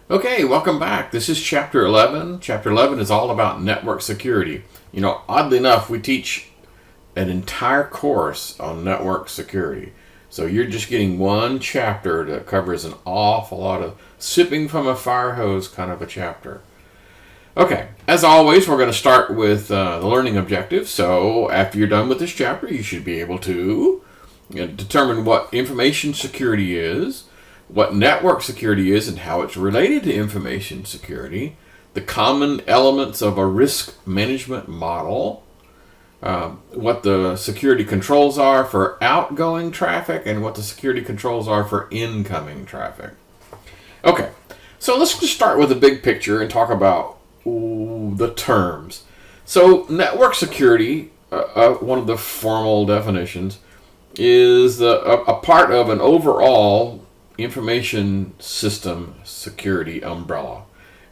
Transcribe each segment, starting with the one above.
Okay, welcome back. This is Chapter 11. Chapter 11 is all about network security. Oddly enough, we teach an entire course on network security. So you're just getting one chapter that covers an awful lot of sipping from a fire hose kind of a chapter. Okay, as always, we're going to start with the learning objective. So after you're done with this chapter, you should be able to determine what information security is, what network security is and how it's related to information security, the common elements of a risk management model, what the security controls are for outgoing traffic, and what the security controls are for incoming traffic. Okay, so let's just start with the big picture and talk about the terms. So network security, one of the formal definitions, is a part of an overall information system security umbrella.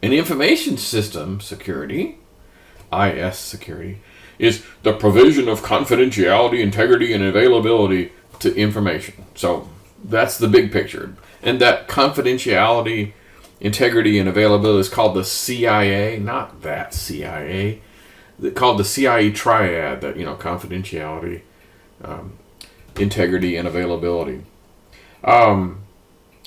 An information system security, IS security, is the provision of confidentiality, integrity, and availability to information. So that's the big picture. And that confidentiality, integrity, and availability is called the CIA, not that CIA. It's called the CIA triad, that, confidentiality, integrity, and availability.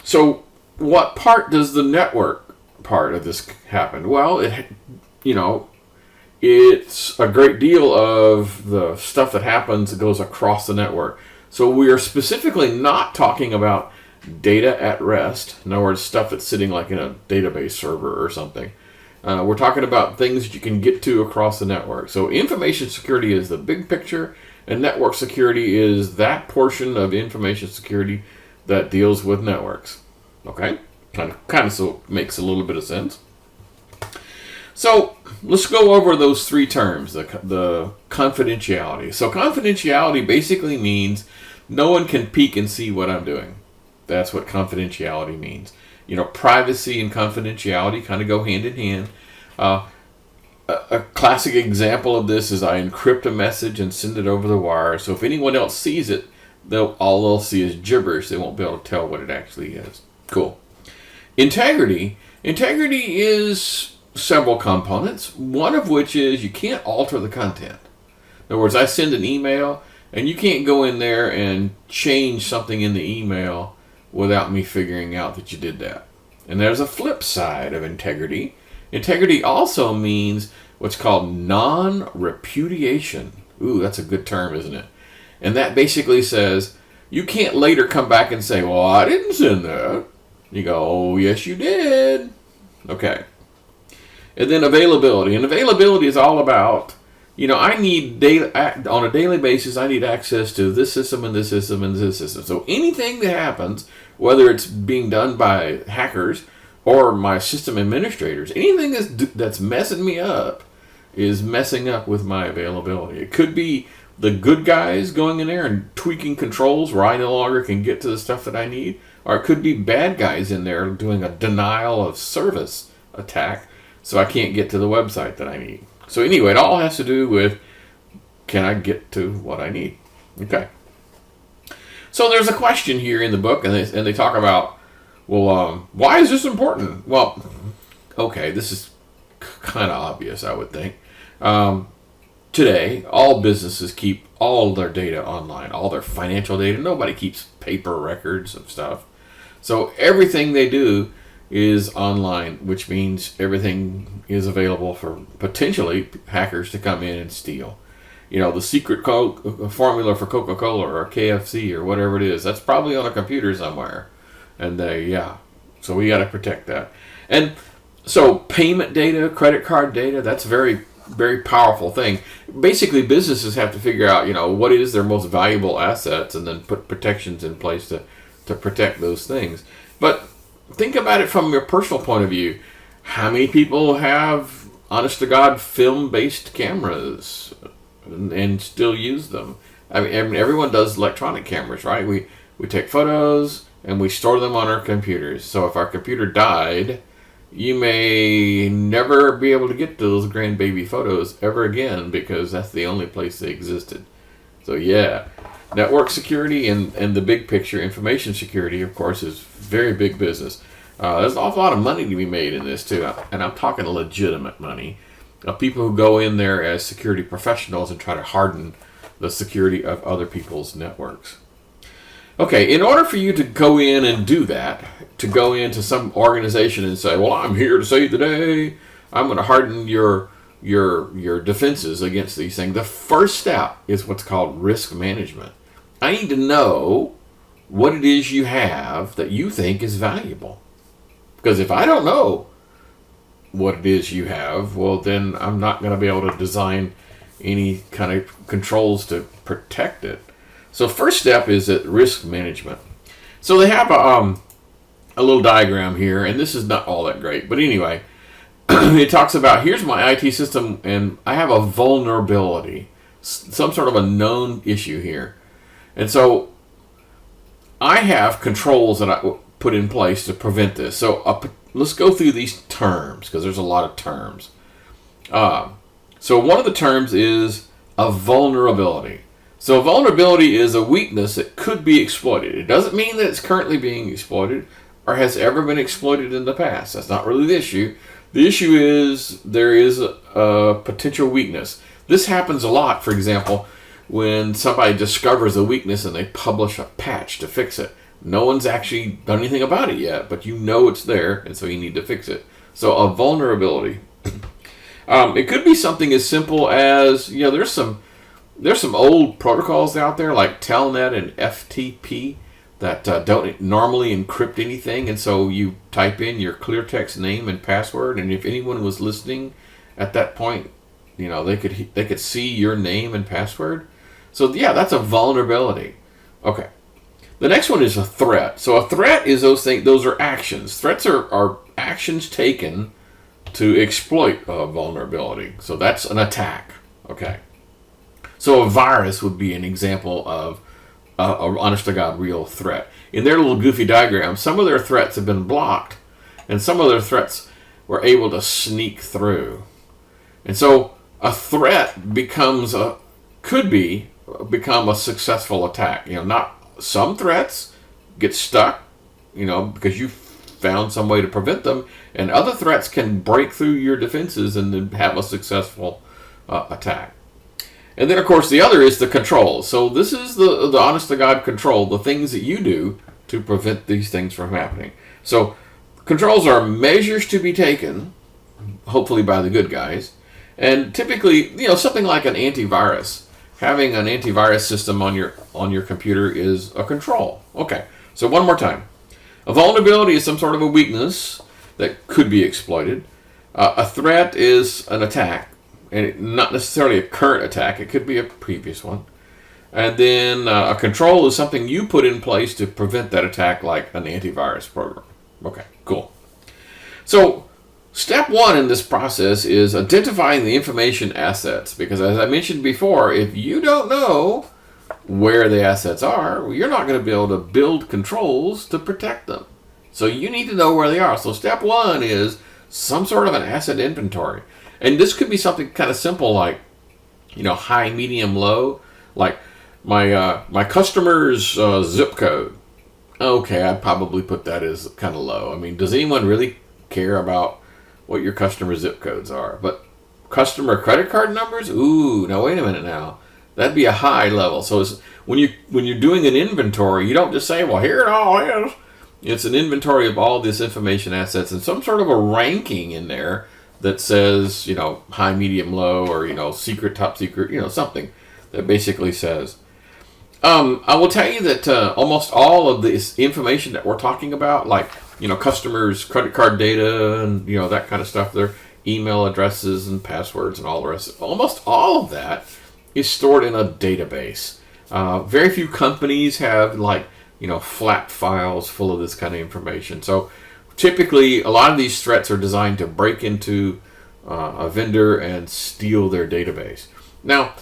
So what part does the network part of this happen? Well, it's a great deal of the stuff that happens that goes across the network. So we are specifically not talking about data at rest. In other words, stuff that's sitting like in a database server or something. We're talking about things that you can get to across the network. So information security is the big picture, and network security is that portion of information security that deals with networks. Okay? Kind of so makes a little bit of sense. So let's go over those three terms, the confidentiality. So confidentiality basically means no one can peek and see what I'm doing. That's what confidentiality means. Privacy and confidentiality kind of go hand in hand. A classic example of this is I encrypt a message and send it over the wire. So if anyone else sees it, all they'll see is gibberish. They won't be able to tell what it actually is. Cool. Integrity is several components, one of which is you can't alter the content. In other words, I send an email, and you can't go in there and change something in the email without me figuring out that you did that. And there's a flip side of integrity. Integrity also means what's called non-repudiation. Ooh, that's a good term, isn't it? And that basically says you can't later come back and say, well, I didn't send that. You go, oh, yes, you did. Okay. And then availability. And availability is all about, I need data on a daily basis. I need access to this system and this system and this system. So anything that happens, whether it's being done by hackers or my system administrators, anything that's messing me up is messing up with my availability. It could be the good guys going in there and tweaking controls where I no longer can get to the stuff that I need, or it could be bad guys in there doing a denial of service attack so I can't get to the website that I need. So anyway, it all has to do with, can I get to what I need? Okay. So there's a question here in the book, and they talk about, well, why is this important? Well, okay, this is kind of obvious, I would think. Today, all businesses keep all their data online, all their financial data. Nobody keeps paper records of stuff. So everything they do is online, which means everything is available for potentially hackers to come in and steal. The secret formula for Coca-Cola or KFC or whatever it is, that's probably on a computer somewhere. And so we got to protect that. And so payment data, credit card data, that's very, very powerful thing. Basically, businesses have to figure out, what is their most valuable assets and then put protections in place to protect those things. But think about it from your personal point of view. How many people have, honest to God, film-based cameras and still use them? I mean, everyone does electronic cameras, right? We take photos and we store them on our computers. So if our computer died, you may never be able to get to those grandbaby photos ever again because that's the only place they existed. So yeah, network security and the big picture, information security, of course, is very big business. There's an awful lot of money to be made in this too, and I'm talking legitimate money. People who go in there as security professionals and try to harden the security of other people's networks. Okay, in order for you to go in and do that, to go into some organization and say, well, I'm here to save the day, I'm going to harden your defenses against these things, the first step is what's called risk management. I need to know what it is you have that you think is valuable. Because if I don't know what it is you have, well, then I'm not going to be able to design any kind of controls to protect it. So first step is at risk management. So they have a little diagram here, and this is not all that great, but anyway, it talks about, here's my IT system, and I have a vulnerability, some sort of a known issue here. And so I have controls that I put in place to prevent this. So let's go through these terms, because there's a lot of terms. So one of the terms is a vulnerability. So a vulnerability is a weakness that could be exploited. It doesn't mean that it's currently being exploited or has ever been exploited in the past. That's not really the issue. The issue is there is a potential weakness. This happens a lot, for example, when somebody discovers a weakness and they publish a patch to fix it. No one's actually done anything about it yet, but you know it's there, and so you need to fix it. So a vulnerability. It could be something as simple as, there's some old protocols out there like Telnet and FTP that don't normally encrypt anything, and so you type in your clear text name and password, and if anyone was listening at that point, they could see your name and password. So yeah, that's a vulnerability. Okay. The next one is a threat. So a threat is those things. Those are actions. Threats are actions taken to exploit a vulnerability. So that's an attack. Okay. So a virus would be an example of a honest-to-God real threat. In their little goofy diagram, some of their threats have been blocked, and some of their threats were able to sneak through. And so a threat could become a successful attack. Not some threats get stuck, because you found some way to prevent them, and other threats can break through your defenses and then have a successful attack. And then, of course, the other is the control. So this is the honest-to-God control, the things that you do to prevent these things from happening. So controls are measures to be taken, hopefully by the good guys, and typically, something like an antivirus. Having an antivirus system on your computer is a control. Okay, so one more time. A vulnerability is some sort of a weakness that could be exploited. A threat is an attack. And not necessarily a current attack. It could be a previous one. And then a control is something you put in place to prevent that attack, like an antivirus program. Okay, cool. So step one in this process is identifying the information assets. Because as I mentioned before, if you don't know where the assets are, you're not going to be able to build controls to protect them. So you need to know where they are. So step one is some sort of an asset inventory. And this could be something kind of simple like, high, medium, low. Like my customer's zip code. Okay, I'd probably put that as kind of low. I mean, does anyone really care about what your customer zip codes are? But customer credit card numbers? Ooh, now wait a minute now. That'd be a high level. So when you're doing an inventory, you don't just say, well, here it all is. It's an inventory of all this information assets and some sort of a ranking in there that says, high, medium, low, or, secret, top secret, something that basically says. I will tell you that almost all of this information that we're talking about, like, customers' credit card data and, that kind of stuff, their email addresses and passwords and all the rest, almost all of that is stored in a database. Very few companies have, flat files full of this kind of information. So typically, a lot of these threats are designed to break into a vendor and steal their database. Now,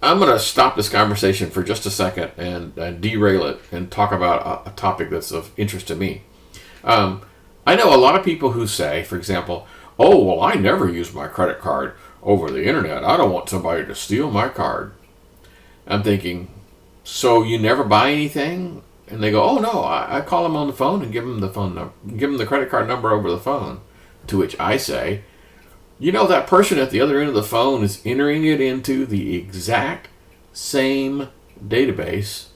I'm going to stop this conversation for just a second and derail it and talk about a topic that's of interest to me. I know a lot of people who say, for example, oh, well, I never use my credit card over the internet. I don't want somebody to steal my card. I'm thinking, so you never buy anything And they go, oh no, I call them on the phone and give them the phone number, give them the credit card number over the phone. To which I say, you know, that person at the other end of the phone is entering it into the exact same database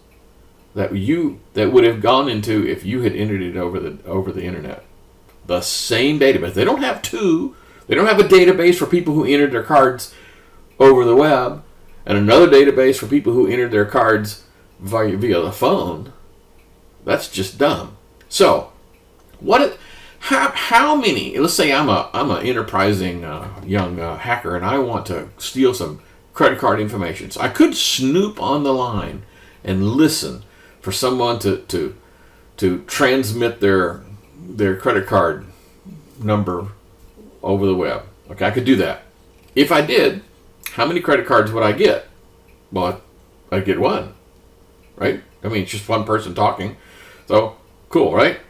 that would have gone into if you had entered it over the internet. The same database. They don't have two. They don't have a database for people who entered their cards over the web and another database for people who entered their cards via the phone. That's just dumb. So, how many? Let's say I'm an enterprising young hacker and I want to steal some credit card information. So I could snoop on the line and listen for someone to transmit their credit card number over the web. Okay, I could do that. If I did, how many credit cards would I get? Well, I'd get one, right? I mean, it's just one person talking. So, cool, right?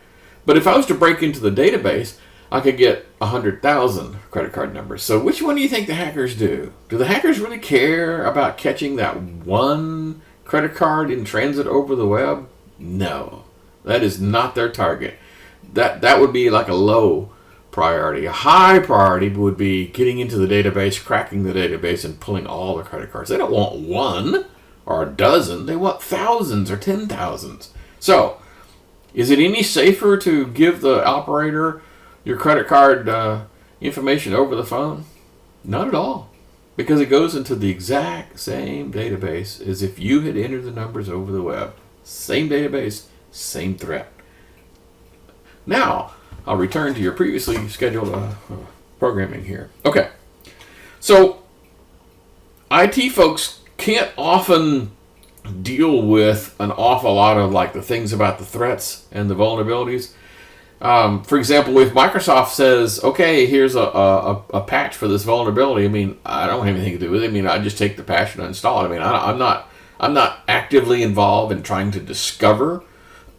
But if I was to break into the database, I could get 100,000 credit card numbers. So which one do you think the hackers do? Do the hackers really care about catching that one credit card in transit over the web? No, that is not their target. That would be like a low priority. A high priority would be getting into the database, cracking the database, and pulling all the credit cards. They don't want one or a dozen. They want thousands or 10,000s. So, is it any safer to give the operator your credit card information over the phone? Not at all. Because it goes into the exact same database as if you had entered the numbers over the web. Same database, same threat. Now, I'll return to your previously scheduled programming here. Okay. So, IT folks can't often deal with an awful lot of like the things about the threats and the vulnerabilities. For example, if Microsoft says, okay, here's a patch for this vulnerability, I mean, I don't have anything to do with it. I mean, I just take the patch and install it. I mean, I'm not actively involved in trying to discover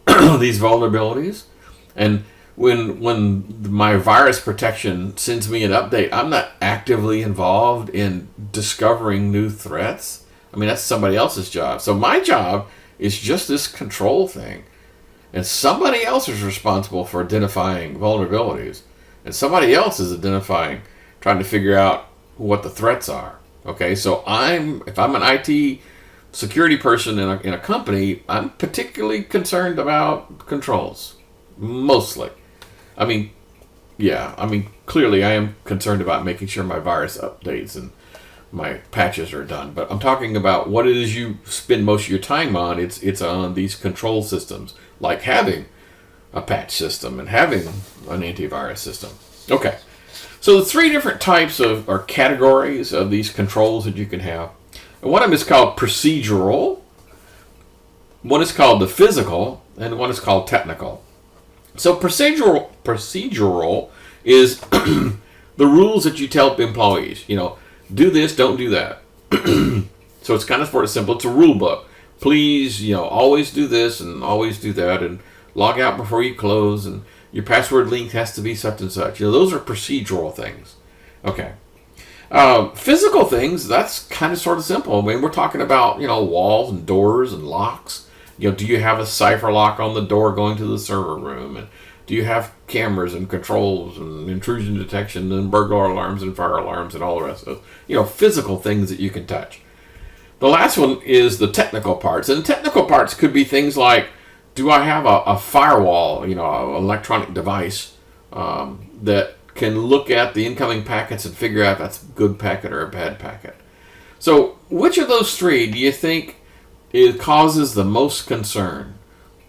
these vulnerabilities. And when my virus protection sends me an update, I'm not actively involved in discovering new threats. I mean, that's somebody else's job. So my job is just this control thing. And somebody else is responsible for identifying vulnerabilities. And somebody else is trying to figure out what the threats are. Okay, so if I'm an IT security person in a company, I'm particularly concerned about controls. Mostly. I mean, clearly I am concerned about making sure my virus updates and my patches are done. But I'm talking about what it is you spend most of your time on. It's on these control systems, like having a patch system and having an antivirus system. Okay, so the three different types or categories of these controls that you can have. One of them is called procedural, one is called the physical, and one is called technical. So procedural is the rules that you tell employees. You know, do this, don't do that. So it's kind of sort of simple. It's a rule book. Please, always do this and always do that, and log out before you close, and your password link has to be such and such. Those are procedural things. Okay. Physical things, that's kind of sort of simple. I mean, we're talking about, walls and doors and locks. Do you have a cipher lock on the door going to the server room? And do you have cameras and controls and intrusion detection and burglar alarms and fire alarms and all the rest of those? Physical things that you can touch. The last one is the technical parts. And the technical parts could be things like, do I have a firewall, an electronic device that can look at the incoming packets and figure out if that's a good packet or a bad packet? So which of those three do you think it causes the most concern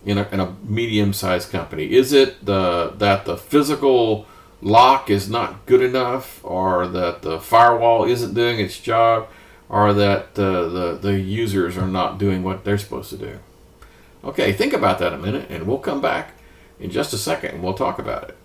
in a medium-sized company? Is it that the physical lock is not good enough, or that the firewall isn't doing its job, or that the users are not doing what they're supposed to do? Okay, think about that a minute, and we'll come back in just a second and we'll talk about it.